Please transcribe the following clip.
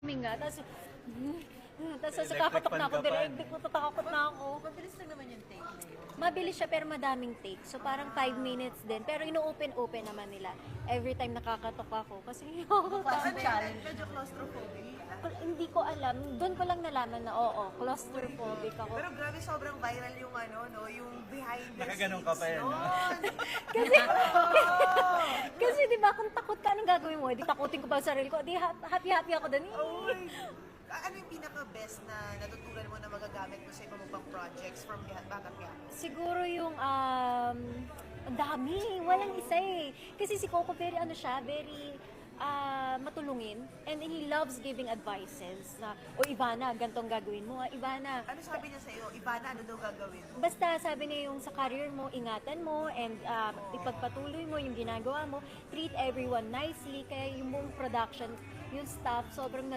Huminga, tapos Electric kakatok fan na ako, ka pa. direct ko tatakot na ako. Mabilis lang naman yung take na yun. Mabilis siya pero madaming take. So parang 5 minutes din. Pero ino-open naman nila. Every time nakakatok ako. Kasi Parang challenge. Medyo claustrophobic. hindi ko alam. Doon ko lang nalaman na oo, claustrophobic ako. Pero grabe, sobrang viral yung yung behind the Nakaganon ka pa yan, nun. Kasi, kasi di ba kung takot ka, anong gagawin mo? Di takutin ko pa ang sarili ko. Di happy-happy ako doon. Uy! Ano yung pinaka-best na natutunan mo na magagamit mo sa ibang pang projects from Bakat Yamas? Siguro yung, ang dami. Walang isa eh. Kasi si Coco very, very matulungin. And he loves giving advices na, o Ivana, gantong gagawin mo. Ivana, Ano sabi niya sa'yo? Ivana, ano daw gagawin mo? basta sabi niya yung sa career mo, ingatan mo and ipagpatuloy mo yung ginagawa mo. Treat everyone nicely. Kaya yung buong production, yung staff, sobrang